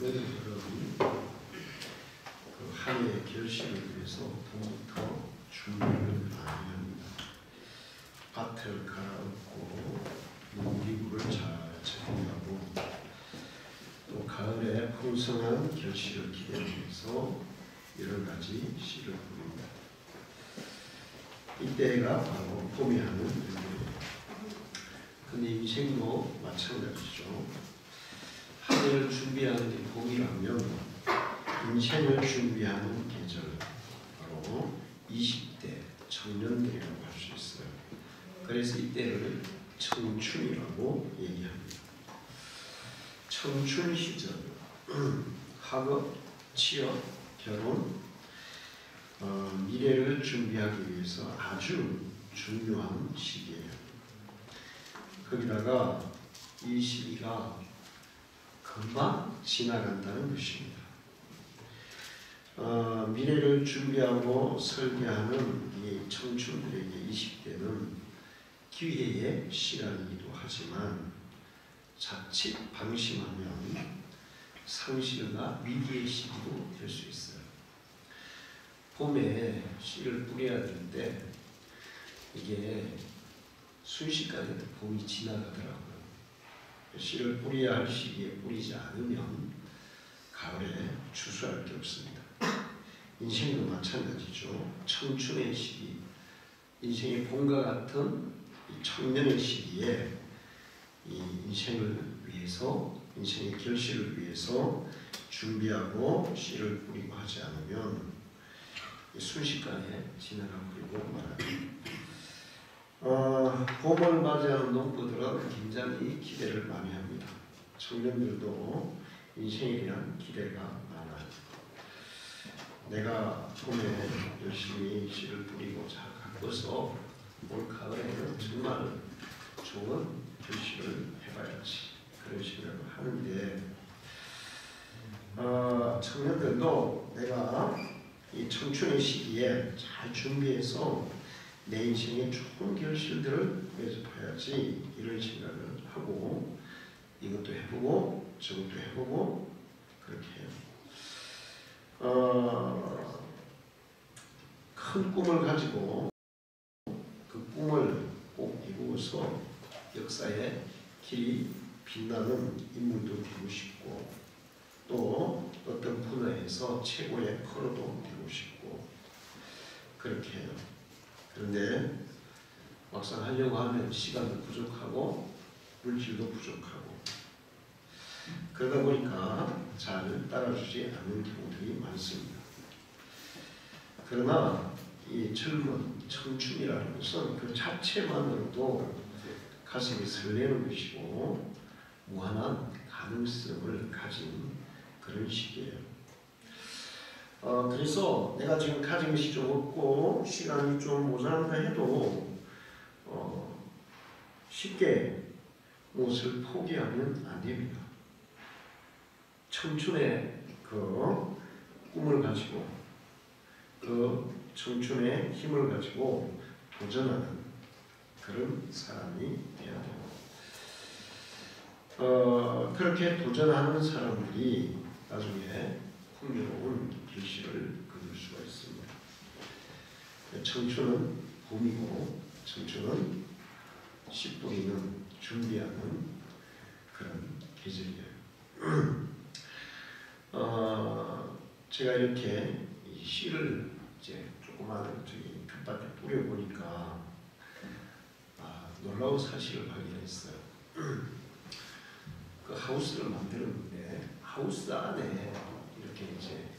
오늘은 그 한 해의 결실을 위해서 봄부터 준비를 많이 합니다. 밭을 갈아엎고 농기구를 잘 정리하고 또 가을에 풍성한 결실을 기대하면서 여러 가지 씨를 뿌립니다. 이때가 바로 봄이 하는 의미예요. 근데 인생도 마찬가지죠. 한 해를 준비하는 게 봄이라면 인생을 준비하는 계절, 바로 20대 청년들이라고 할 수 있어요. 그래서 이때를 청춘이라고 얘기합니다. 청춘 시절, 학업, 취업, 결혼, 미래를 준비하기 위해서 아주 중요한 시기예요. 거기다가 이 시기가 금방 지나간다는 것입니다. 미래를 준비하고 설계하는 이 청춘들에게 20대는 기회의 시간이기도 하지만 자칫 방심하면 상실과 위기의 시기도 될 수 있어요. 봄에 씨를 뿌려야 되는데 이게 순식간에 봄이 지나가더라고요. 씨를 뿌려야 할 시기에 뿌리지 않으면 가을에 추수할 게 없습니다. 인생도 마찬가지죠. 청춘의 시기, 인생의 봄과 같은 이 청년의 시기에 이 인생을 위해서, 인생의 결실을 위해서 준비하고 씨를 뿌리고 하지 않으면 순식간에 지나가 버리고 말합니다. 봄을 맞이하는 농부들은 굉장히 기대를 많이 합니다. 청년들도 인생에 대한 기대가 많아요. 내가 봄에 열심히 씨를 뿌리고 잘 가꿔서 올 가을에는 정말 좋은 결실을 해봐야지, 그런 생각을 하는데 청년들도 내가 이 청춘의 시기에 잘 준비해서 내 인생에 좋은 결실들을 맺어봐야지, 이런 생각을 하고 이것도 해보고 저것도 해보고 그렇게 해요. 큰 꿈을 가지고 그 꿈을 꼭 이루어서 역사에 길이 빛나는 인물도 되고 싶고 또 어떤 분야에서 최고의 프로도 되고 싶고 그렇게 해요. 그런데 막상 하려고 하면 시간도 부족하고 물질도 부족하고 그러다 보니까 잘 따라주지 않는 경우들이 많습니다. 그러나 이 젊은 청춘이라는 것은 그 자체만으로도 가슴이 설레는 것이고 무한한 가능성을 가진 그런 시기예요. 그래서 내가 지금 가진 것이 좀 없고 시간이 좀 모자란다 해도 쉽게 무엇을 포기하면 안 됩니다. 청춘의 그 꿈을 가지고 그 청춘의 힘을 가지고 도전하는 그런 사람이 되어야 돼요. 그렇게 도전하는 사람들이 나중에 풍요로운 결실을 거둘 수가 있습니다. 청춘은 봄이고 청춘은 씨 뿌리는 준비하는 그런 계절이에요. 제가 이렇게 이 씨를 이제 조그마한 저기 텃밭에 뿌려보니까 놀라운 사실을 발견했어요. 그 하우스를 만들었는데 하우스 안에 이렇게 이제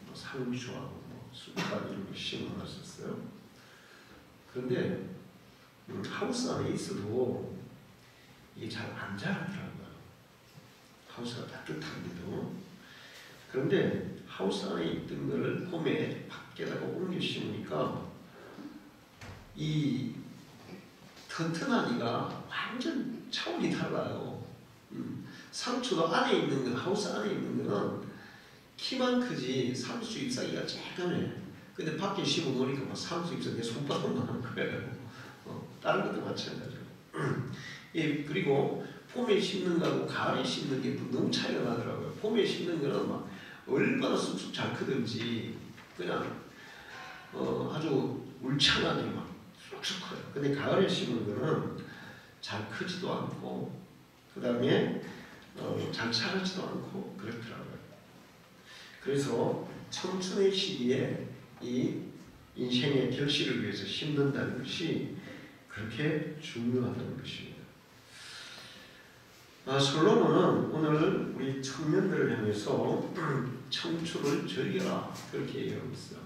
뭐 상추하고 뭐 쑥갓 이런 거 심어놨었어요. 그런데 하우스 안에 있어도 이게 잘 안 자라더라고요. 하우스가 따뜻한데도. 그런데 하우스 안에 있던 거를 봄에 밖에다가 옮겨 심으니까 이 튼튼하니가 완전 차원이 달라요. 상추도 안에 있는 거, 하우스 안에 있는 거는 키만 크지 상추 잎사귀가 쬐까매. 근데 밖에 심어놓으니까 막 상추 잎사귀 내 손바닥만 한 거예요. 다른 것도 마찬가지로. 그리고 봄에 심는 거하고 가을에 심는 게 너무 차이가 나더라고요. 봄에 심는 거는 막 얼마나 쑥쑥 잘 크든지 그냥 아주 울창하게 막 쑥쑥 커요. 근데 가을에 심은 거는 잘 크지도 않고 그 다음에 잘 자라지도 않고 그렇더라고요. 그래서 청춘의 시기에 이 인생의 결실을 위해서 심는다는 것이 그렇게 중요하다는 것입니다. 솔로몬은 오늘 우리 청년들을 향해서 청춘을 즐겨라 그렇게 얘기하고 있어요.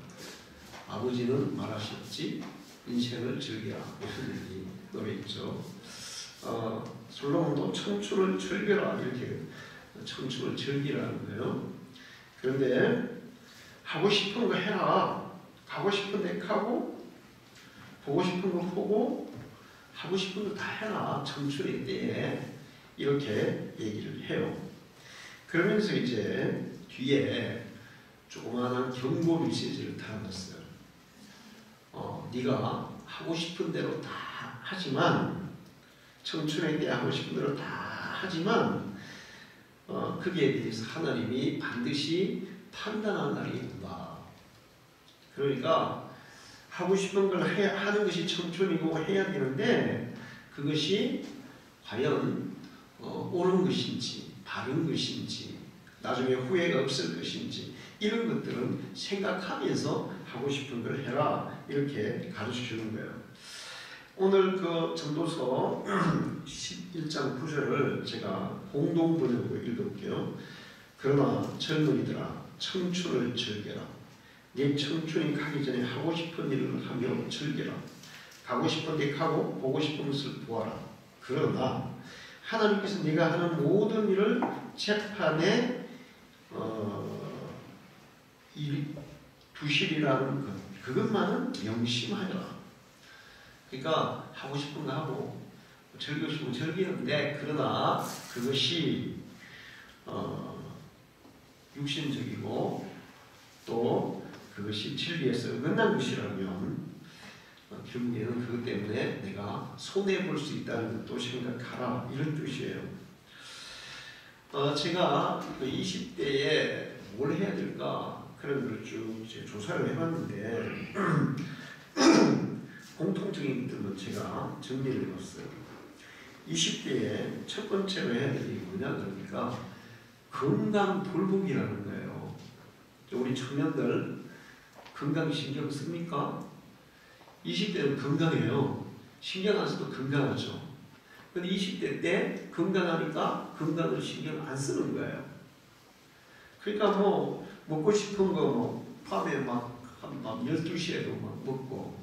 아버지는 말하셨지 인생을 즐겨라 무슨 얘기 노래 있죠. 솔로몬도 청춘을 즐겨라 이렇게 청춘을 즐기라는 거예요. 그런데 하고 싶은 거 해라. 가고 싶은 데 가고 보고 싶은 거 보고 하고 싶은 거 다 해라. 청춘의 때에 이렇게 얘기를 해요. 그러면서 이제 뒤에 조그마한 경고 메시지를 달아놨어요. 네가 하고 싶은 대로 다 하지만 청춘의 때 하고 싶은 대로 다 하지만 거기에 대해서 하나님이 반드시 판단하는 날이 온다. 그러니까 하고 싶은 걸 하는 것이 청춘이고 해야 되는데 그것이 과연 옳은 것인지 바른 것인지 나중에 후회가 없을 것인지 이런 것들은 생각하면서 하고 싶은 걸 해라 이렇게 가르쳐주는 거예요. 오늘 그 전도서 11장 9절을 제가 공동번역으로 읽어볼게요. 그러나 젊은이들아 청춘을 즐겨라. 네 청춘이 가기 전에 하고 싶은 일을 하며 즐겨라. 가고 싶은 데 가고 보고 싶은 것을 보아라. 그러나 하나님께서 네가 하는 모든 일을 재판에 두시리라는 것 그것만은 명심하여라. 그러니까 하고 싶은 거 하고 즐기고 싶은 거 즐기는데 그러나 그것이 육신적이고 또 그것이 진리에서 어긋난 것이라면 결국에는 그것 때문에 내가 손해볼 수 있다는 것도 생각하라 이런 뜻이에요. 제가 20대에 뭘 해야 될까 그런 걸 쭉 조사를 해봤는데 공통적인 것들은 제가 정리를 해봤어요. 20대에 첫 번째로 해야 될 일이 뭐냐 그러니까 건강 돌보기라는 거예요. 우리 청년들 건강 신경 씁니까? 20대는 건강해요. 신경 안 써도 건강하죠. 근데 20대 때 건강하니까 건강을 신경 안 쓰는 거예요. 그러니까 뭐 먹고 싶은 거 뭐 밤에 막 12시에도 막 먹고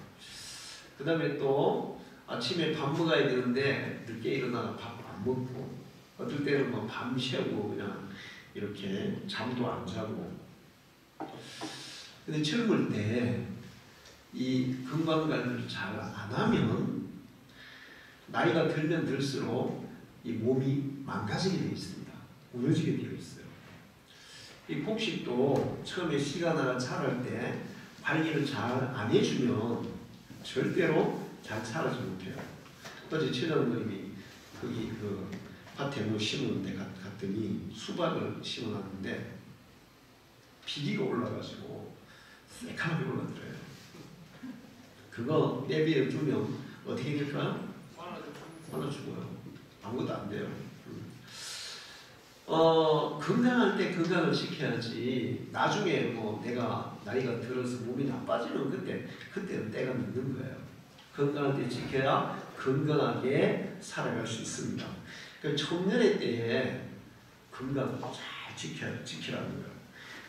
그 다음에 또 아침에 밥 먹어야 되는데 늦게 일어나서 밥 안 먹고 어떨 때는 뭐 밤새고 그냥 이렇게 잠도 안 자고 근데 젊을 때 이 건강관리를 잘 안 하면 나이가 들면 들수록 이 몸이 망가지게 되어 있습니다. 무너지게 되어 있어요. 이 곡식도 처음에 씨가 나가 자랄 때 관리를 잘 안 해주면 절대로 잘 자라지 못해요. 어제 최장로님이 거기 그 밭에 뭐 심었는데 갔더니 수박을 심어놨는데 비리가 올라가지고 새카맣게 올라더래요. 그거 내비에 주면 어떻게 될까요? 하나 죽어요. 아무것도 안 돼요. 건강할 때 건강을 지켜야지 나중에 뭐 내가 나이가 들어서 몸이 나빠지면 그때는 때가 늦는 거예요. 건강할 때 지켜야 건강하게 살아갈 수 있습니다. 그러니까 청년의 때에 건강을 잘 지키라는 거예요.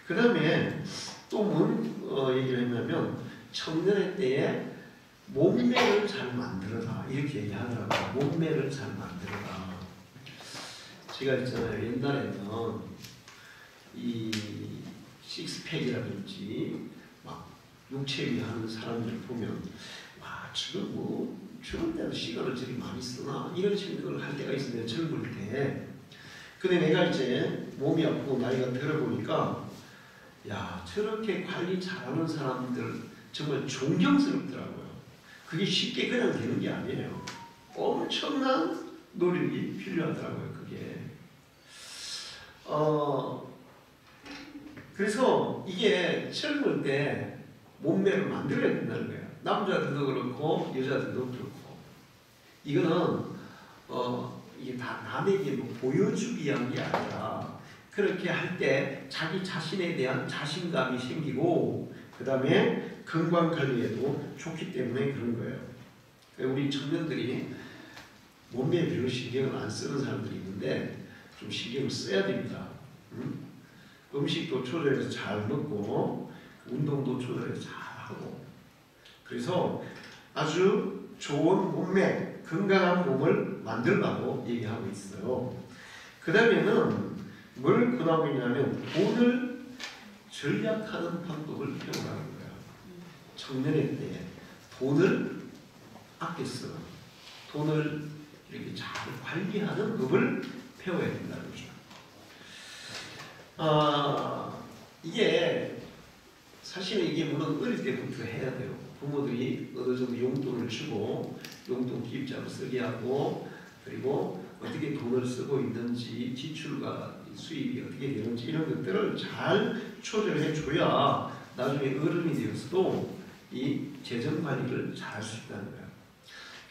그 다음에 또 뭔 얘기를 했냐면 청년의 때에 몸매를 잘 만들어라 이렇게 얘기하더라고요. 몸매를 잘 만들어라. 제가 있잖아요. 옛날에는 이 식스팩이라든지 막 육체미 하는 사람들 보면 와 지금 뭐 저런 데서 시간을 저리 많이 쓰나 이런 생각을 할 때가 있었는데 젊을 때. 근데 내가 이제 몸이 아프고 나이가 들어보니까 야 저렇게 관리 잘하는 사람들 정말 존경스럽더라고요. 그게 쉽게 그냥 되는 게 아니에요. 엄청난 노력이 필요하더라고요. 그게. 그래서 이게 젊을 때 몸매를 만들어야 된다는 거예요. 남자들도 그렇고 여자들도 그렇고. 이거는 이게 다 남에게 뭐 보여주기 위한 게 아니라 그렇게 할 때 자기 자신에 대한 자신감이 생기고 그 다음에 건강관리에도 좋기 때문에 그런 거예요. 우리 청년들이 몸매에 별로 신경을 안 쓰는 사람들이 있는데 좀 신경을 써야 됩니다. 음식도 조절해서 잘 먹고 운동도 조절해서 잘 하고 그래서 아주 좋은 몸매, 건강한 몸을 만들라고 얘기하고 있어요. 그 다음에는 뭘 권하고 있냐면 돈을 절약하는 방법을 배우라는 거예요. 청년의 때에 돈을 아껴 쓰는, 돈을 이렇게 잘 관리하는 법을 배워야 된다는 거죠. 이게 사실은 이게 물론 어릴 때부터 해야 돼요. 부모들이 어느 정도 용돈을 주고 용돈 기입자로 쓰게 하고 그리고 어떻게 돈을 쓰고 있는지 지출과 수입이 어떻게 되는지 이런 것들을 잘 조절해 줘야 나중에 어른이 되어서도 이 재정 관리를 잘 할 수 있다는 거예요.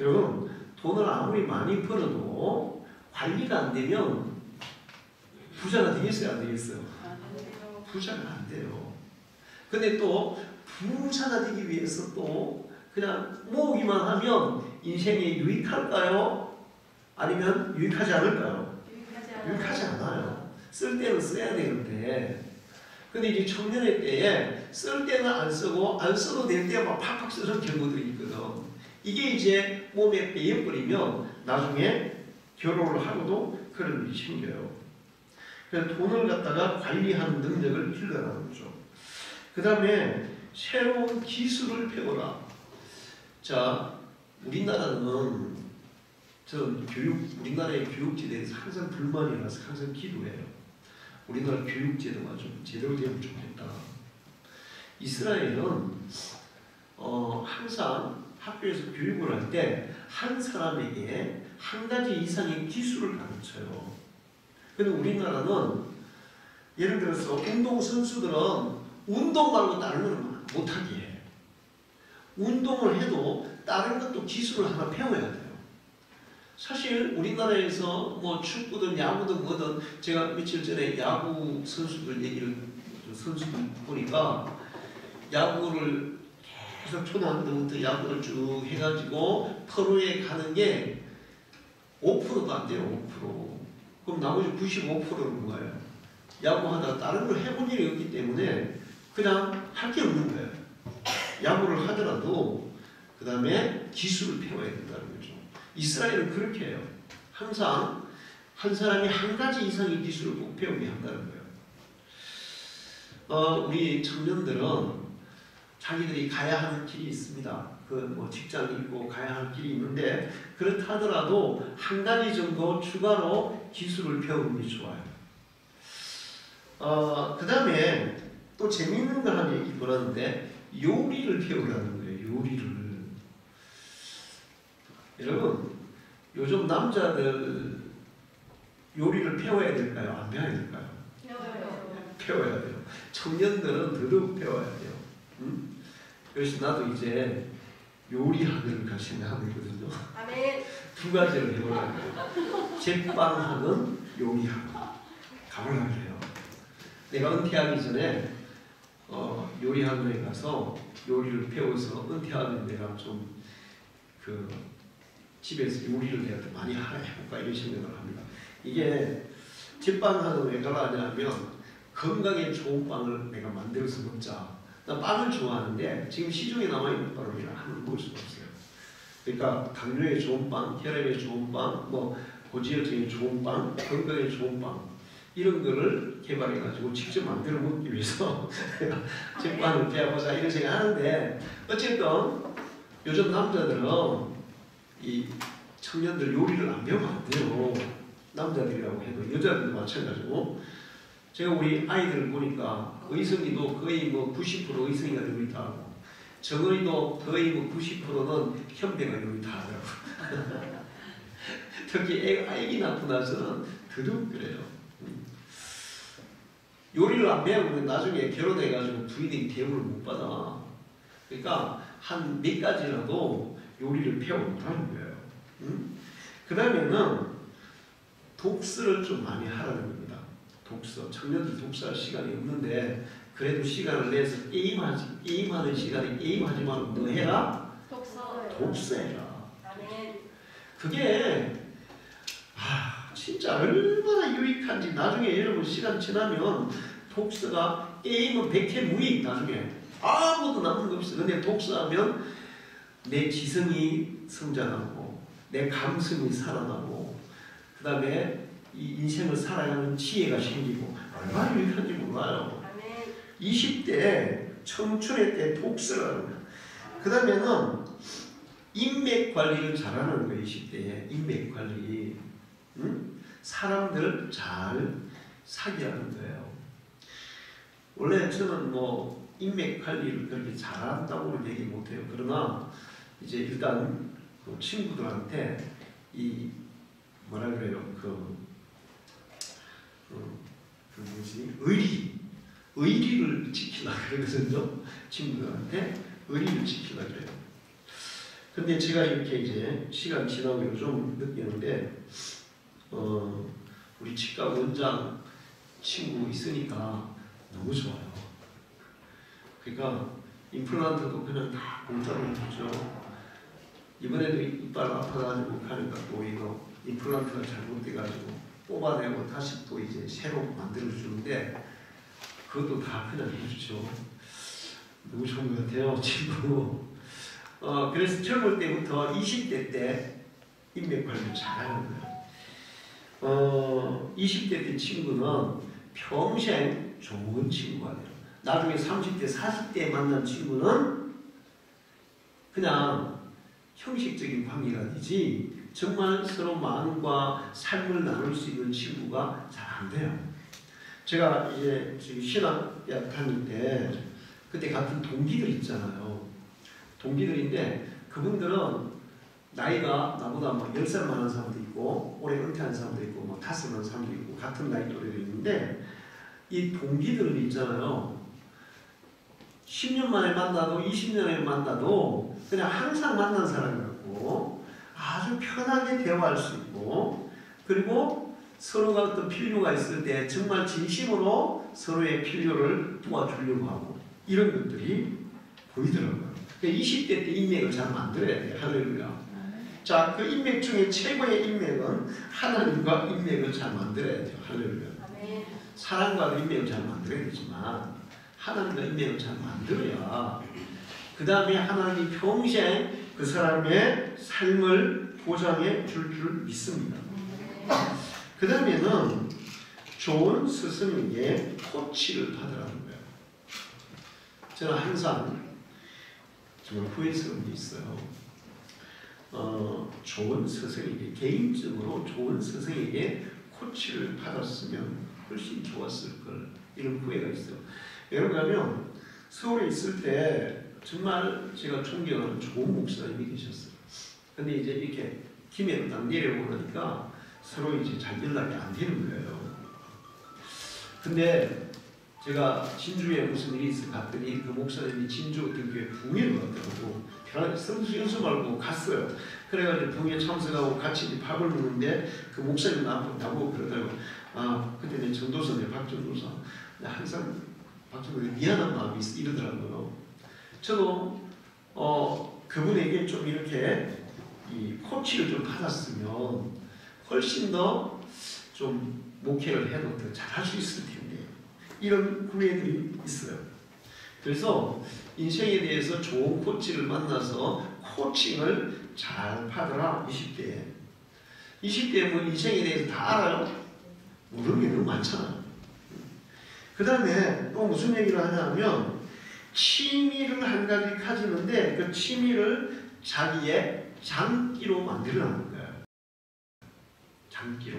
여러분 돈을 아무리 많이 벌어도 관리가 안 되면 부자가 되겠어요? 안 되겠어요? 부자가 안 돼요. 근데 또 부자가 되기 위해서 또 그냥 모으기만 하면 인생에 유익할까요? 아니면 유익하지 않을까요? 유익하지 않아요. 쓸 때는 써야 되는데 근데 이제 청년의 때에 쓸 때는 안 쓰고 안 써도 될 때 막 팍팍 쓰는 경우들이 있거든. 이게 이제 몸에 빼여버리면 나중에 결혼을 하고도 그런 일이 생겨요. 그래서 돈을 갖다가 관리하는 능력을 길러라는 거죠. 그 다음에 새로운 기술을 배워라. 자, 우리나라는 우리나라의 교육제에 대해서 항상 불만이라서 항상 기도해요. 우리나라 교육제도가 좀 제대로 되면 좋겠다. 이스라엘은 항상 학교에서 교육을 할 때 한 사람에게 한 가지 이상의 기술을 가르쳐요. 근데 우리나라는 예를 들어서 운동선수들은 운동 말고 다른 걸 못하게 해. 운동을 해도 다른 것도 기술을 하나 배워야 돼요. 사실 우리나라에서 뭐 축구든 야구든 뭐든 제가 며칠 전에 야구 선수들 보니까 야구를 계속 초등학교 때부터 야구를 쭉 해가지고 프로에 가는 게 5%도 안 돼요. 5%. 그럼 나머지 95%는 뭐예요? 야구하다가 다른 걸 해본 일이 없기 때문에 그냥 할 게 없는 거예요. 야구를 하더라도 그 다음에 기술을 배워야 된다는 거죠. 이스라엘은 그렇게 해요. 항상 한 사람이 한 가지 이상의 기술을 꼭 배우게 한다는 거예요. 우리 청년들은 자기들이 가야 하는 길이 있습니다. 뭐 직장이 있고 가야 할 길이 있는데 그렇다 하더라도 한 가지 정도 추가로 기술을 배우는 게 좋아요. 그 다음에 또 재미있는 거 하나 얘기 보았는데 요리를 배우라는 거예요. 요리를. 여러분 요즘 남자들 요리를 배워야 될까요? 안 배워야 될까요? 배워야 돼요. 청년들은 더더욱 배워야 돼요. 그래서 나도 이제 요리학을 생각하고 있거든요. 아멘. 두 가지를 해보려고 해요. 제빵학은 요리학 가보려고 해요. 내가 은퇴하기 전에 요리학원에 가서 요리를 배워서 은퇴하면 내가 좀 집에서 요리를 내가 많이 해볼까 이런 생각을 합니다. 이게 제빵학은 왜 가려냐면 건강에 좋은 빵을 내가 만들어서 먹자. 나 빵을 좋아하는데 지금 시중에 남아있는 빵을 하나도 먹을 수가 없어요. 그러니까 당뇨에 좋은 빵, 혈압에 좋은 빵, 뭐 고지혈증에 좋은 빵, 건강에 좋은 빵 이런 거를 개발해가지고 직접 만들어 먹기 위해서 제빵을 배워보자 이런 생각하는데 어쨌든 요즘 남자들은 이 청년들 요리를 안 배우면 안 돼요. 남자들이라고 해도 여자들도 마찬가지고 제가 우리 아이들을 보니까 의성이도 거의 뭐 90% 의성이가 요리 다 하고 정은이도 거의 뭐 90%는 현배가 요리 다 하더라고. 특히 아기 낳고 나서는 그도 그래요. 요리를 안 배우면 나중에 결혼해가지고 부인이 대우를 못 받아. 그러니까 한 몇 가지라도 요리를 배워놓으라는 거예요. 그 다음에는 독서를 좀 많이 하라는 겁니다. 독서. 청년들 독서할 시간이 없는데 그래도 시간을 내서 게임하는 시간에 게임하지 말고 뭐 해라? 독서해라. 그게 진짜 얼마나 유익한지 나중에 여러분 시간 지나면 독서가 게임은 백해무익 나중에 아무것도 남는 거 없어. 근데 독서하면 내 지성이 성장하고 내 감성이 살아나고 그 다음에 이 인생을 살아가는 지혜가 생기고 얼마나 유익한지 몰라요. 20대 청춘의 때 독서를 하는 거야. 그 다음에는 인맥 관리를 잘하는 거예요. 20대에 인맥 관리. 사람들 잘 사귀하는 거예요. 원래 저는 뭐 인맥 관리를 그렇게 잘한다고는 얘기 못해요. 그러나 이제 일단 그 친구들한테 이 뭐라 그래요? 그 의리를 지키려고 그러거든요. 친구들한테 의리를 지키려고 그래요. 근데 제가 이렇게 이제 시간 지나고 좀 느끼는데 우리 치과 원장 친구 있으니까 너무 좋아요. 그러니까 임플란트도 그냥 다 공짜로 해주죠. 이번에도 이빨 아파가지고 가니까 또 이거 임플란트가 잘못돼가지고 뽑아내고 다시 또 이제 새로 만들어주는데 그것도 다 그냥 해주죠. 너무 좋은 것 같아요, 친구. 그래서 젊을 때부터 20대 때 인맥 관리 잘하는 거예요. 20대 때 친구는 평생 좋은 친구가 돼요. 나중에 30대, 40대에 만난 친구는 그냥 형식적인 관계가 되지 정말 서로 마음과 삶을 나눌 수 있는 친구가 잘 안 돼요. 제가 이제 신학대학 다닐 때 그때 같은 동기들 있잖아요. 동기들인데 그분들은 나이가 나보다 뭐 10살 많은 사람도 있고 올해 은퇴한 사람도 있고 뭐 5살 많은 사람도 있고 같은 나이 또래도 있는데 이 동기들은 있잖아요. 10년 만에 만나도 20년에 만나도 그냥 항상 만난 사람 같고 아주 편하게 대화할 수 있고 그리고 서로가 어떤 필요가 있을 때 정말 진심으로 서로의 필요를 도와주려고 하고 이런 것들이 보이더라고요. 그러니까 20대 때 인맥을 잘 만들어야 돼요. 할렐루야. 자, 그 인맥 중에 최고의 인맥은 하나님과 인맥을 잘 만들어야 돼요. 할렐루야. 사람과도 인맥을 잘 만들어야 되지만 하나님과 인맥을 잘 만들어야 그 다음에 하나님이 평생 그 사람의 삶을 보장해 줄 믿습니다. 그 다음에는 좋은 스승에게 코치를 받으라는 거예요. 저는 항상 정말 후회스러운 게 있어요. 좋은 스승에게 개인적으로 좋은 스승에게 코치를 받았으면 훨씬 좋았을 걸 이런 후회가 있어요. 여러분 가면 서울에 있을 때 정말 제가 존경하는 좋은 목사님이 계셨어요. 근데 이제 이렇게 김해로 딱 내려오니까 서로 이제 잘 연락이 안 되는 거예요. 근데 제가 진주에 무슨 일이 있어 갔더니 그 목사님이 진주 어떤 교회 붕해로 갔더라고. 편하게 성수 연수 말고 갔어요. 그래가지고 붕해 참석하고 같이 이제 밥을 먹는데 그 목사님 나보고 그러더라고. 그때 내 전도사네 박전도사. 항상 박전도사 미안한 마음이 이러더라고요. 저도 그분에게 좀 이렇게 이 코치를 좀 받았으면 훨씬 더 좀 목회를 해도 더 잘할 수 있을 텐데 이런 후회들이 있어요. 그래서 인생에 대해서 좋은 코치를 만나서 코칭을 잘 받으라. 20대에 20대에 뭐 인생에 대해서 다 알아요? 모르는 게 너무 많잖아요. 그 다음에 또 무슨 얘기를 하냐면 취미를 한 가지 가지는데 그 취미를 자기의 장기로 만들어내는 거예요. 장기로.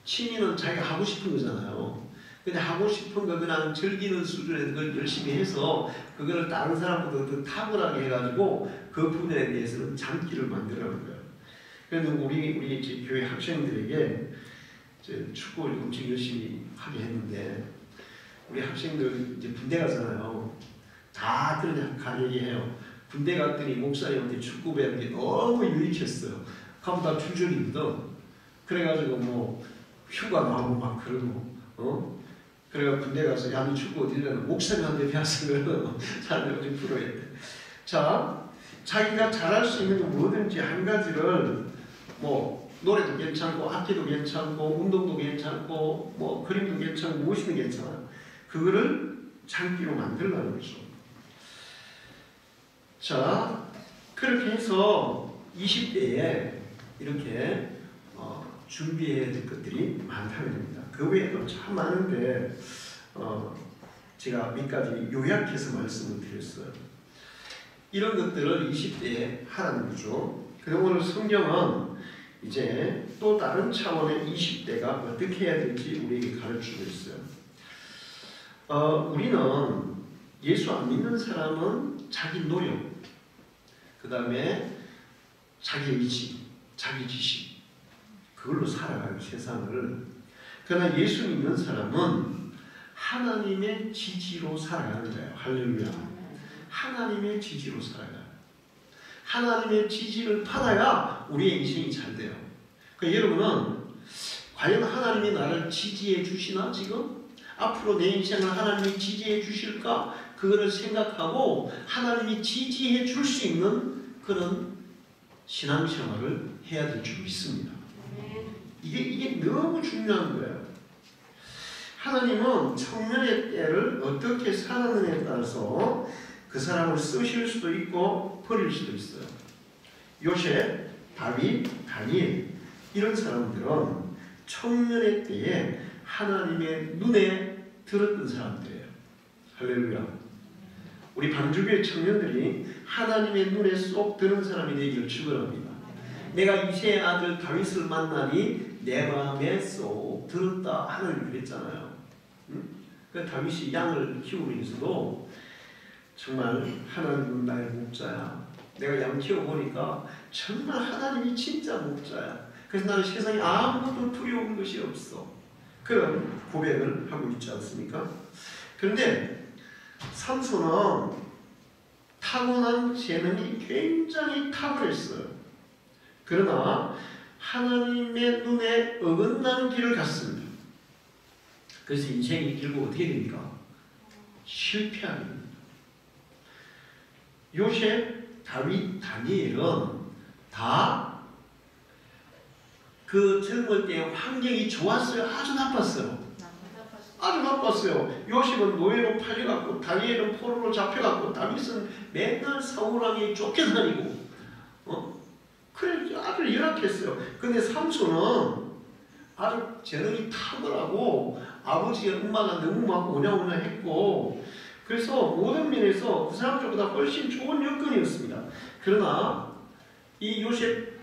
취미는 자기가 하고 싶은 거잖아요. 근데 하고 싶은 거 그냥 즐기는 수준의 걸 열심히 해서 그거를 다른 사람보다 더 탁월하게 해가지고 그 분야에 대해서는 장기를 만들어내는 거예요. 그래서 우리 교회 학생들에게 이제 축구를 엄청 열심히 하게 했는데 우리 학생들 이제 군대 가잖아요. 다 그런 얘기해요. 군대 갔더니 목사님한테 축구 배우는 게 너무 유익했어요. 그럼 다 줄줄이거든. 그래가지고 뭐 휴가 나오고 막 그러고 그래가 군대 가서 야 너 축구 어디 되는 목사님한테 배웠어. 그러면 사람들이 좀 부러워했대. 자, 자기가 잘할 수 있는 거 뭐든지 한 가지를 뭐 노래도 괜찮고 악기도 괜찮고 운동도 괜찮고 뭐 그림도 괜찮고 무엇이든 괜찮아요. 그거를 장기로 만들라는 거죠. 자, 그렇게 해서 20대에 이렇게 준비해야 될 것들이 많다는 겁니다. 그 외에도 참 많은데 제가 몇 가지 요약해서 말씀을 드렸어요. 이런 것들을 20대에 하라는 거죠. 그리고 오늘 성경은 이제 또 다른 차원의 20대가 어떻게 해야 될지 우리에게 가르치고 있어요. 우리는 예수 안 믿는 사람은 자기 노력, 그 다음에 자기 의지, 자기 지식, 그걸로 살아가요, 세상을. 그러나 예수 믿는 사람은 하나님의 지지로 살아가는 거예요. 할렐루야. 하나님의 지지로 살아가요. 하나님의 지지를 받아야 우리의 인생이 잘 돼요. 그러니까 여러분은 과연 하나님이 나를 지지해 주시나 지금? 앞으로 내 인생을 하나님이 지지해 주실까? 그거를 생각하고 하나님이 지지해 줄 수 있는 그런 신앙생활을 해야 될 줄 믿습니다. 이게 너무 중요한 거예요. 하나님은 청년의 때를 어떻게 살았느냐에 따라서 그 사람을 쓰실 수도 있고 버릴 수도 있어요. 요셉, 다윗, 다니엘 이런 사람들은 청년의 때에 하나님의 눈에 들었던 사람들이에요. 할렐루야. 우리 방주교회 청년들이 하나님의 눈에 쏙 드는 사람이 되기를 축원합니다. 내가 이새의 아들 다윗을 만나니 내 마음에 쏙 들었다 하나님 그랬잖아요. 그 다윗이 양을 키우면서도 정말 하나님은 나의 목자야. 내가 양 키워보니까 정말 하나님이 진짜 목자야. 그래서 나는 세상에 아무것도 두려운 것이 없어. 그런 고백을 하고 있지 않습니까? 그런데 삼손은 타고난 재능이 굉장히 탁월했어요. 그러나 하나님의 눈에 어긋난 길을 갔습니다. 그래서 인생이 결국 어떻게 됩니까? 실패하게 됩니다. 요셉, 다윗, 다니엘은 다 그 젊을 때 환경이 좋았어요? 아주 나빴어요? 아주 나빴어요. 요셉은 노예로 팔려갔고 다니엘은 포로로 잡혀갔고 다윗은 맨날 사울왕에게 쫓겨다니고 그래 아주 열악했어요. 근데 삼손은 아주 재능이 탁월하고 아버지의 엄마가 너무 막 오냐오냐했고 그래서 모든 면에서 그 사람들보다 훨씬 좋은 여건이었습니다. 그러나 이 요셉,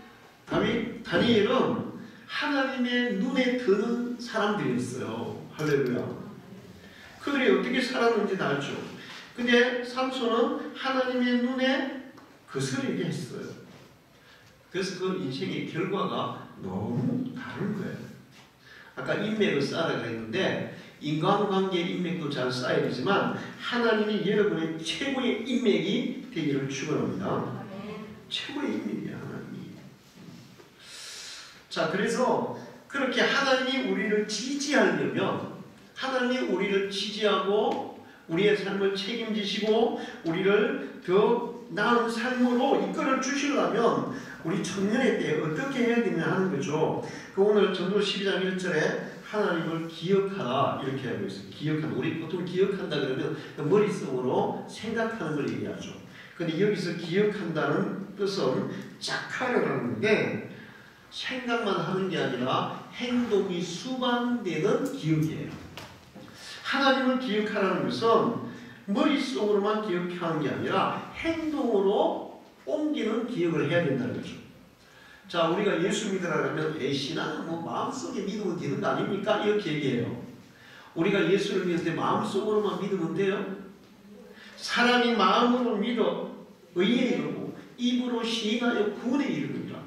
다윗, 다니엘은 하나님의 눈에 드는 사람들이었어요. 할렐루야. 그들이 어떻게 살았는지 다 알죠. 근데 삼손은 하나님의 눈에 거스르게 했어요. 그래서 그 인생의 결과가 너무 다른 거예요. 아까 인맥을 쌓으라 그랬는데 인간관계 인맥도 잘 쌓아야 되지만 하나님이 여러분의 최고의 인맥이 되기를 축원합니다. 최고의 인맥이야 하나님이. 자, 그래서 그렇게 하나님이 우리를 지지하려면 하나님이 우리를 지지하고 우리의 삶을 책임지시고 우리를 더 나은 삶으로 이끌어 주시려면 우리 청년의 때에 어떻게 해야 되냐 하는 거죠. 오늘 전도 12장 1절에 하나님을 기억하라 이렇게 하고 있어요. 기억한다. 우리 보통 기억한다 그러면 머릿속으로 생각하는 걸 얘기하죠. 근데 여기서 기억한다는 뜻은 짝하려고 하는데 생각만 하는 게 아니라 행동이 수반되는 기억이에요. 하나님을 기억하라는 것은 머릿속으로만 기억하는 게 아니라 행동으로 옮기는 기억을 해야 된다는 거죠. 자, 우리가 예수 믿으라면 신앙은 뭐 마음속에 믿으면 되는 거 아닙니까? 이렇게 얘기해요. 우리가 예수를 믿을 때 마음속으로만 믿으면 돼요? 사람이 마음으로 믿어 의에 이르고 입으로 시인하여 구원에 이르느니라.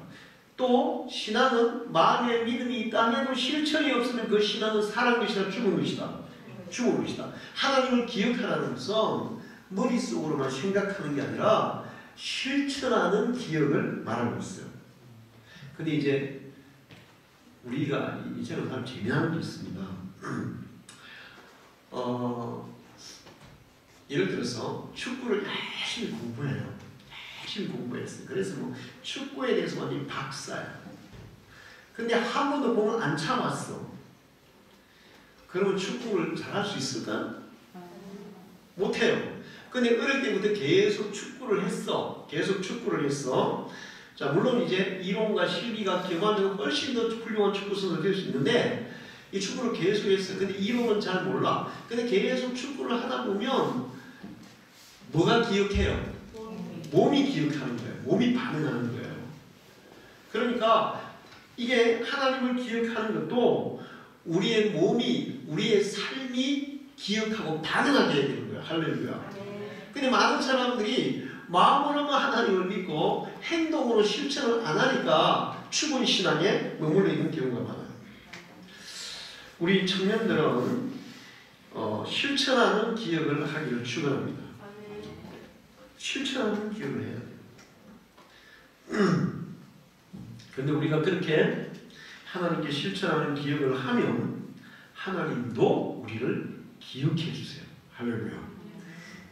또 신앙은 마음의 믿음이 있다 해도 실천이 없으면 그 신앙은 살아난 것이다, 죽은 것이다. 죽은 것이다. 하나님을 기억하라는 것은 머릿속으로만 생각하는 게 아니라 실천하는 기억을 말하고 있어요. 근데 이제 우리가 이제는 참 재미난 게 있습니다. 예를 들어서 축구를 열심히 공부해요. 열심히 공부했어요. 그래서 뭐 축구에 대해서 완전히 박사야. 근데 한 번도 공을 안 차봤어. 그러면 축구를 잘할 수 있을까? 못해요. 근데 어릴 때부터 계속 축구를 했어. 계속 축구를 했어. 자, 물론 이제 이론과 실기가 경험하면 훨씬 더 훌륭한 축구 선수가 될 수 있는데 이 축구를 계속 했어요. 근데 이론은 잘 몰라. 근데 계속 축구를 하다 보면 뭐가 기억해요? 몸이 기억하는 거예요. 몸이 반응하는 거예요. 그러니까 이게 하나님을 기억하는 것도 우리의 몸이, 우리의 삶이 기억하고 반응하게 해야 되는 거예요. 할렐루야. 근데 많은 사람들이 마음으로만 하나님을 믿고 행동으로 실천을 안 하니까 죽은 신앙에 머물러 있는 경우가 많아요. 우리 청년들은 실천하는 기억을 하기를 축원합니다. 실천하는 기억을 해야 돼요. 그런데 우리가 그렇게 하나님께 실천하는 기억을 하면 하나님도 우리를 기억해 주세요. 할렐루야.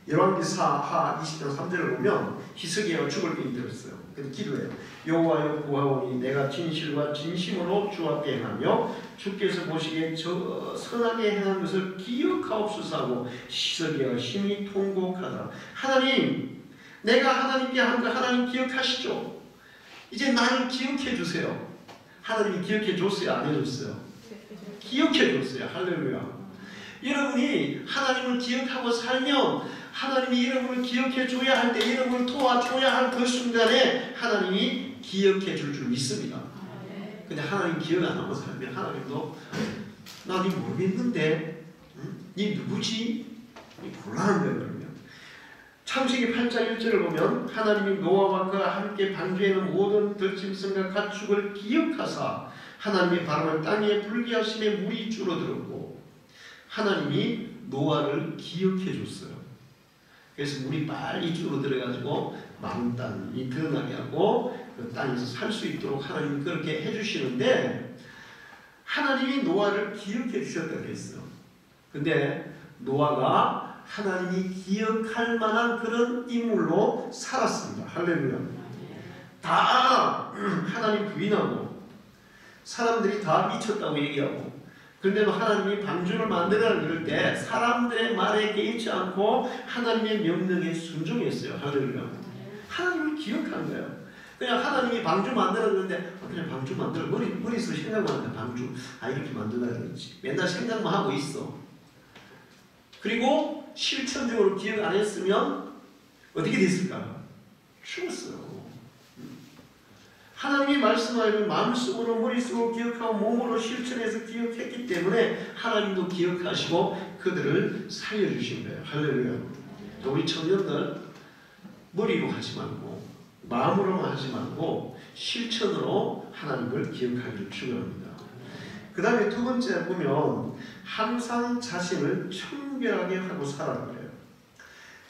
열왕기하 20장 3절을 보면 히스기야가 죽을 병이 들었어요. 근데 기도해요. 여호와여 구하오니 내가 진실과 진심으로 주 앞에 행하며 주께서 보시기에 선하게 행한 것을 기억하옵소서 하고 히스기야가 심히 통곡하더라. 하나님, 내가 하나님께 한 거 하나님 기억하시죠? 이제 나를 기억해 주세요. 하나님이 기억해 줬어요? 안 해줬어요? 기억해 줬어요. 할렐루야. 여러분이 하나님을 기억하고 살면 하나님이 여러분을 기억해 줘야 할 때 여러분을 도와줘야 할 그 순간에 하나님이 기억해 줄 줄 믿습니다. 근데 하나님 기억 안 하고 살면 하나님도 나 니 모르겠는데 니 누구지? 곤란한 거예요. 그러면 창세기 8장 1절을 보면 하나님이 노아와 그와 함께 방주에는 모든 들짐승과 가축을 기억하사 하나님의 바람을 땅에 불게 하심에 물이 줄어들었고 하나님이 노아를 기억해 줬어요. 그래서 물이 빨리 줄어들어가지고 많은 땅이 드러나게 하고 그 땅에서 살 수 있도록 하나님이 그렇게 해주시는데 하나님이 노아를 기억해 주셨다고 그랬어요. 근데 노아가 하나님이 기억할 만한 그런 인물로 살았습니다. 할렐루야. 다 하나님 부인하고 사람들이 다 미쳤다고 얘기하고 그런데도 하나님이 방주를 만들어라 그럴 때 사람들의 말에 개의치 않고 하나님의 명령에 순종했어요. 할렐루야. 하나님을 기억한 거예요. 그냥 하나님이 방주 만들어 그러는데 그냥 방주 만들어 머릿속에 생각만 하는데 방주 이렇게 만들어야 되겠지. 맨날 생각만 하고 있어. 그리고 실천적으로 기억 안 했으면 어떻게 됐을까? 죽었어요. 하나님이 말씀하시면 마음속으로 머릿속으로 기억하고 몸으로 실천해서 기억했기 때문에 하나님도 기억하시고 그들을 살려주신 거예요. 할렐루야. 우리 청년들 머리로 하지 말고 마음으로만 하지 말고 실천으로 하나님을 기억하기를 축원합니다. 그 다음에 두 번째 보면 항상 자신을 청결하게 하고 살아라 그래요.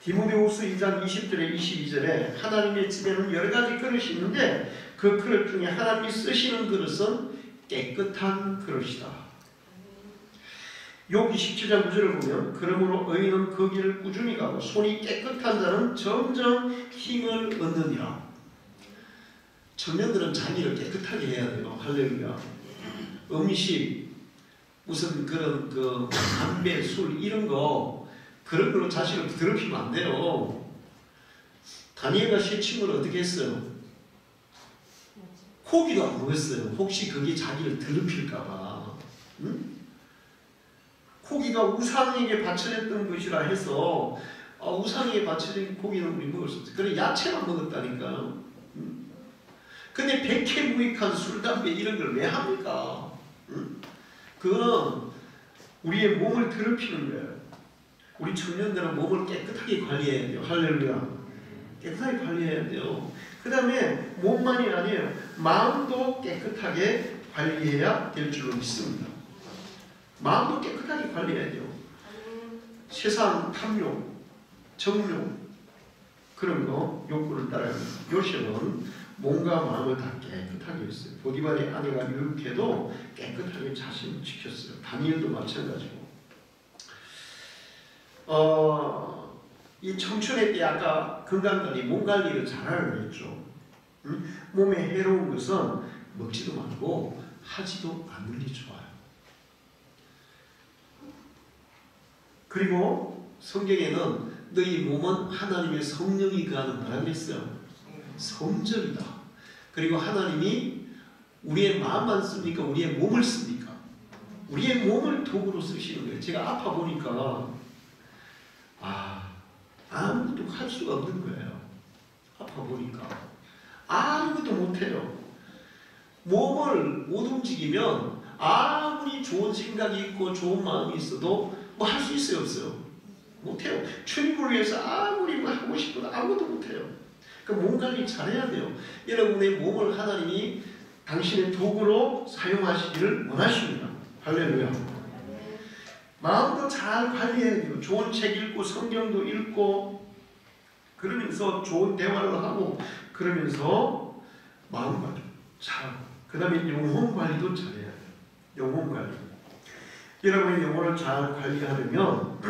디모데후서 2장 20절에 22절에 하나님의 집에는 여러 가지 그릇이 있는데 그 그릇 중에 하나님이 쓰시는 그릇은 깨끗한 그릇이다. 욥기 17장 9절을 보면 그러므로 의인은 그 길을 꾸준히 가고 손이 깨끗한 자는 점점 힘을 얻느니라. 청년들은 자기를 깨끗하게 해야 돼요. 할렐루야. 음식 무슨 그런 담배, 술 이런 거 그런 걸로 자신을 더럽히면 안 돼요. 다니엘과 세 친구는 어떻게 했어요? 고기도 안 먹었어요. 혹시 그게 자기를 더럽힐까봐. 응? 고기가 우상에게 바쳐졌던 것이라 해서 우상에게 바쳐진 고기는 우리 먹을 수 없어요. 그래 야채만 먹었다니까요. 응? 근데 백해무익한 술, 담배 이런 걸 왜 합니까? 응? 그거는 우리의 몸을 더럽히는 거예요. 우리 청년들은 몸을 깨끗하게 관리해야 돼요. 할렐루야. 깨끗하게 관리해야 돼요. 그 다음에 몸만이 아니에요. 마음도 깨끗하게 관리해야 될 줄로 믿습니다. 마음도 깨끗하게 관리해야 돼요. 세상 탐욕, 정욕 그런 거 욕구를 따라합니다. 요셉은 몸과 마음을 다 깨끗하게 했어요. 보디발의 아내가 유혹해도 깨끗하게 자신을 지켰어요. 다니엘도 마찬가지고. 이 청춘의 때 아까 건강관리, 몸관리를 잘하라고 했죠. 몸에 해로운 것은 먹지도 말고 하지도 않는 게 좋아요. 그리고 성경에는 너희 몸은 하나님의 성령이 거하는 나라가 있어요. 성전이다. 그리고 하나님이 우리의 마음만 씁니까? 우리의 몸을 씁니까? 우리의 몸을 도구로 쓰시는 거예요. 제가 아파 보니까 아무것도 할 수가 없는 거예요. 아파 보니까 아무것도 못해요. 몸을 못 움직이면 아무리 좋은 생각이 있고 좋은 마음이 있어도 뭐 할 수 있어요? 없어요? 못해요. 주님을 위해서 아무리 뭐 하고 싶어도 아무것도 못해요. 그러니까 몸 관리 잘해야 돼요. 여러분의 몸을 하나님이 당신의 도구로 사용하시기를 원하십니다. 할렐루야. 마음도 잘 관리해야 돼요. 좋은 책 읽고 성경도 읽고 그러면서 좋은 대화를 하고 그러면서 마음 관리 잘하고 그 다음에 영혼 관리도 잘해야 돼요. 영혼 관리. 여러분의 영혼을 잘 관리하려면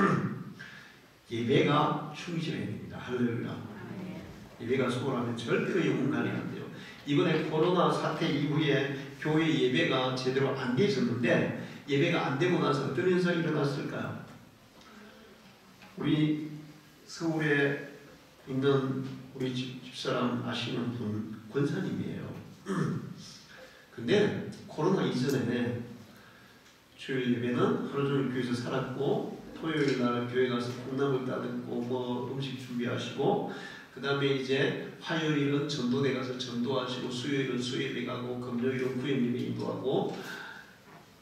예배가 충실해야 됩니다. 할렐루야. 예배가 소홀하면 절대로 영혼 관리 안 돼요. 이번에 코로나 사태 이후에 교회 예배가 제대로 안 되었는데 예배가 안 되고 나서 어떤 현상이 일어났을까요? 우리 서울에 있는 우리 집사람 아시는 분 권사님이에요. 근데 코로나 이전에 주일 예배는 하루 종일 교회에서 살았고 토요일 날 교회 가서 콩나물 따듬고 뭐 음식 준비하시고 그 다음에 이제 화요일은 전도대 가서 전도하시고 수요일은 수요예배 가고 금요일은 구역예배 인도하고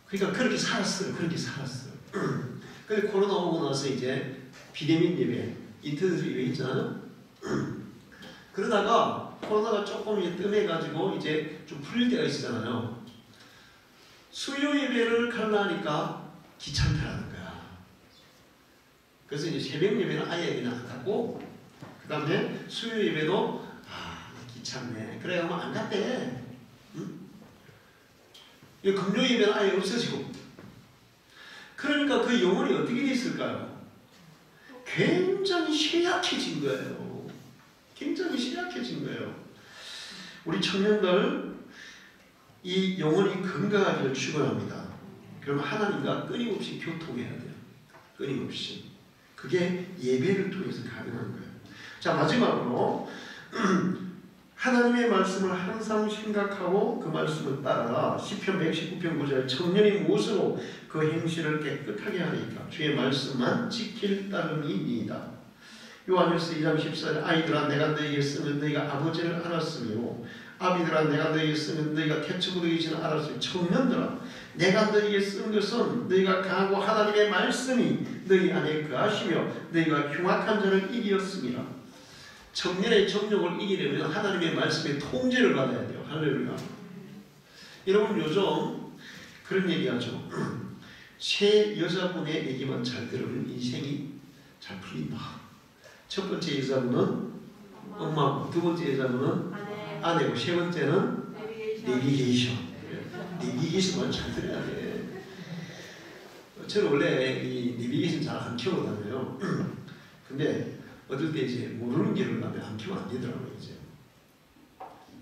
그러니까 그렇게 살았어요. 그렇게 살았어요. 근데 코로나 오고 나서 이제 비대면 예배 인터넷 예배 있잖아요. 그러다가 코로나가 조금 이제 뜸해가지고 이제 좀 풀릴 때가 있잖아요. 수요 예배를 가려니까 귀찮다라는 거야. 그래서 이제 새벽 예배는 아예 그냥 안 갔고 그 다음에 수요 예배도 귀찮네. 그래가면 안 갔대. 응? 금요 예배는 아예 없어지고. 그러니까 그 영혼이 어떻게 됐을까요? 굉장히 쇠약해진 거예요. 굉장히 쇠약해진 거예요. 우리 청년들 이 영혼이 건강하기를 축원합니다. 그러면 하나님과 끊임없이 교통해야 돼요. 끊임없이. 그게 예배를 통해서 가능한 거예요. 자, 마지막으로 하나님의 말씀을 항상 생각하고 그 말씀을 따라 시편 119편 9절 청년이 무엇으로 그 행실을 깨끗하게 하니까 주의 말씀만 지킬 따름이니이다. 요한일서 2장 14절 아이들아 내가 너희에게 쓰면 너희가 아버지를 알았으며 아비들아 내가 너희에게 쓰면 너희가 태초부터 계시는 알았으며 청년들아 내가 너희에게 쓴 것은 너희가 강하고 하나님의 말씀이 너희 안에 거하시며 너희가 흉악한 자를 이기었습니다. 청년의 정욕을 이기려면 하나님의 말씀의 통제를 받아야 돼요. 할렐루야. 여러분 요즘 그런 얘기하죠. 새 여자분의 얘기만 잘 들으면 인생이 잘 풀린다. 첫 번째 여자분은 엄마고 두 번째 여자분은 아내고 세 번째는 내비게이션. 내비게이션만 잘 들어야 돼. 저는 원래 이 내비게이션 잘 안 켜고 다녀요. 근데 어떨 때 이제 모르는 길을 가면 안 켜면 안 되더라고요, 이제.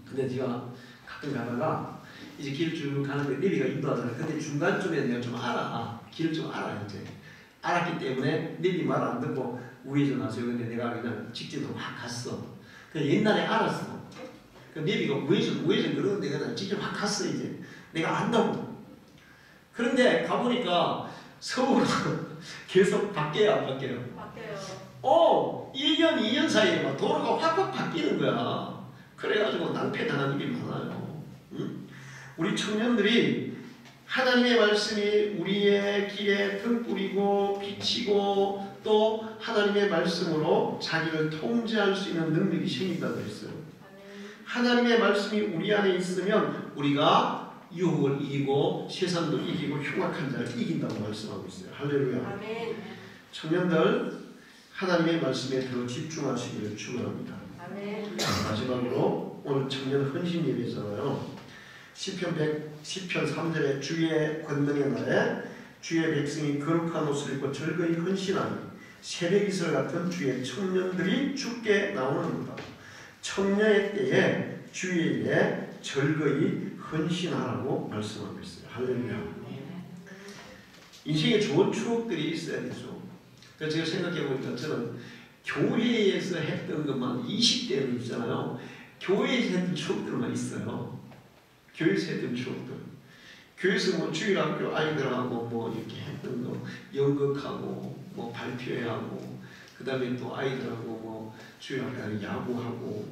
근데 제가 가끔 가다가 이제 길 쭉 가는데 내비가 인도하잖아요. 근데 중간쯤에 내가 좀 알아. 길을 좀 알아, 이제. 알았기 때문에 내비 말 안 듣고 우회전하세요. 근데 내가 그냥 직진으로 확 갔어. 근데 옛날에 알았어. 그 내비가 우회전 그러는데 그냥 직진 확 갔어, 이제. 내가 안다고. 그런데 가보니까 서울은 계속 바뀌어요, 안 바뀌어요? 바뀌어요. 1년, 2년 사이에 막 도로가 확 바뀌는 거야. 그래가지고 낭패당하는 게 많아요. 응? 우리 청년들이 하나님의 말씀이 우리의 길에 등불이고 빛이고 또 하나님의 말씀으로 자기를 통제할 수 있는 능력이 생긴다고 했어요. 하나님의 말씀이 우리 안에 있으면 우리가 유혹을 이기고 세상도 이기고 흉악한 자를 이긴다고 말씀하고 있어요. 할렐루야. 아멘. 청년들 하나님의 말씀에 더 집중하시기를 축원합니다. 아멘. 마지막으로 오늘 청년 헌신 예배잖아요. 시편 3절에 주의 권능의 날에 주의 백성이 거룩한 옷을 입고 절거히 헌신하니 새벽이슬 같은 주의 청년들이 주께 나오는도다. 청년의 때에 주의 일에 절거히 헌신하라고 말씀하고 있어요. 할렐루야. 인생에 좋은 추억들이 있어야 되죠. 그래서 제가 생각해보니까 저는 교회에서 했던 것만 20대는 있잖아요. 교회에서 했던 추억들만 있어요. 교회에서 했던 추억들. 교회에서 뭐 주일학교 아이들하고 뭐 이렇게 했던 거 연극하고 뭐 발표회하고 그 다음에 또 아이들하고 뭐 주일학교 야구하고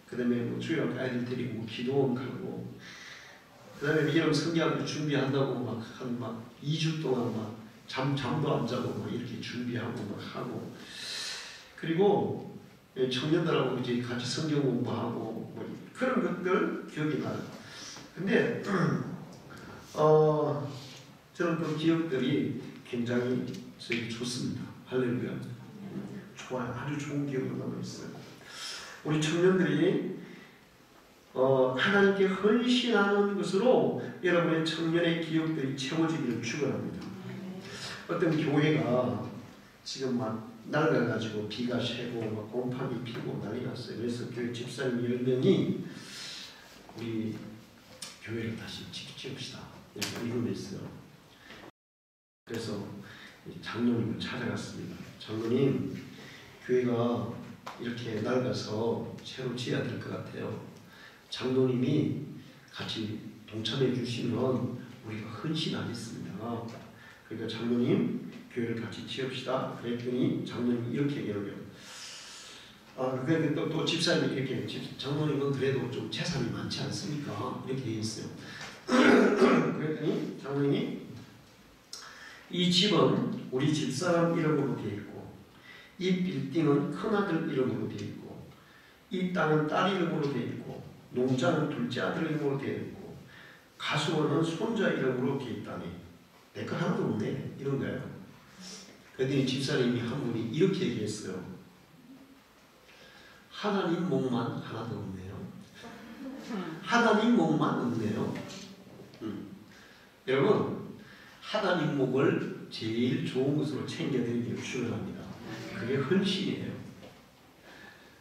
그 다음에 뭐 주일학교 아이들 데리고 뭐 기도원 가고 그 다음에 여름 성경학교 준비한다고 막 2주 동안 막 잠도 안 자고 막 이렇게 준비하고 막 하고 그리고 청년들하고 이제 같이 성경 공부하고 뭐 그런 것들 기억이 나요. 근데 저는 그 기억들이 굉장히 저에게 좋습니다. 할렐루야. 좋아요. 아주 좋은 기억으로 남아있어요. 우리 청년들이 하나님께 헌신하는 것으로 여러분의 청년의 기억들이 채워지기를 축원합니다. 어떤 교회가 지금 막 낡아가지고 비가 새고 막 곰팡이 피고 난리 났어요. 그래서 교회 집사님 10명이 우리 교회를 다시 지읍시다. 이렇게 했어요. 그래서 장로님을 찾아갔습니다. 장로님, 교회가 이렇게 낡아서 새로 지어야 될 것 같아요. 장로님이 같이 동참해 주시면 우리가 헌신하겠습니다. 그러니까 장로님, 교회를 같이 지읍시다. 그랬더니 장로님이 이렇게 얘기해요. 그러니까 또 집사님이 이렇게 장로님은 그래도 좀 재산이 많지 않습니까? 이렇게 얘기했어요. 그랬더니 장로님이 이 집은 우리 집사람 이름으로 되어 있고 이 빌딩은 큰아들 이름으로 되어 있고 이 땅은 딸 이름으로 되어 있고 농장은 둘째 아들 이름으로 되어 있고 가수원은 손자 이름으로 되어 있다니 내 거 하나도 없네 이런 거예요. 그랬더니 집사님이 한 분이 이렇게 얘기했어요. 하나님 목만 하나도 없네요. 하나님 목만 없네요. 여러분 하나님 목을 제일 좋은 것으로 챙겨드리기를 축원합니다. 그게 헌신이에요.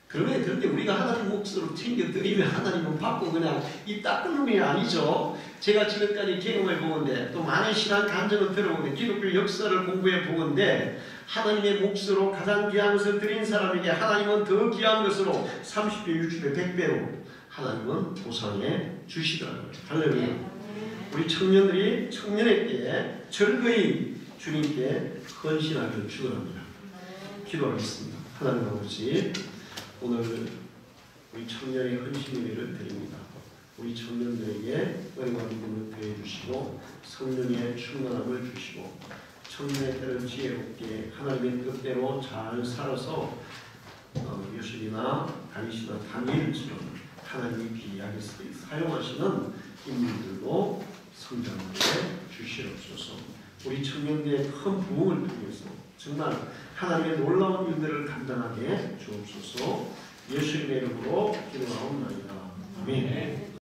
그런데 우리가 하나님 몫으로 챙겨드리면 하나님은 받고 그냥 입 닦는 게 아니죠. 제가 지금까지 경험해 보건데 또 많은 신앙 간증을 들어보는데 기독교 역사를 공부해 보건데 하나님의 몫으로 가장 귀한 것을 드린 사람에게 하나님은 더 귀한 것으로 30배, 60배, 100배로 하나님은 보상해 주시더라고요. 할렐루야. 우리 청년들이 청년의 때에 절거히 주님께 헌신하기를 축원합니다. 기도하겠습니다. 하나님 아버지, 오늘 우리 청년의 헌신 예배를 드립니다. 우리 청년들에게 은혜와 믿음을 더해 주시고 성령의 충만함을 주시고 청년의 때를 지혜롭게 하나님의 뜻대로 잘 살아서 요셉이나 다윗이나 다니엘처럼 하나님이 비하게 사용하시는 인물들도 성장하게 주시옵소서. 우리 청년들의 큰 부흥을 통해서 정말 하나님의 놀라운 일들을 감당하게 주옵소서. 예수님의 이름으로 기도하옵나이다. 아멘.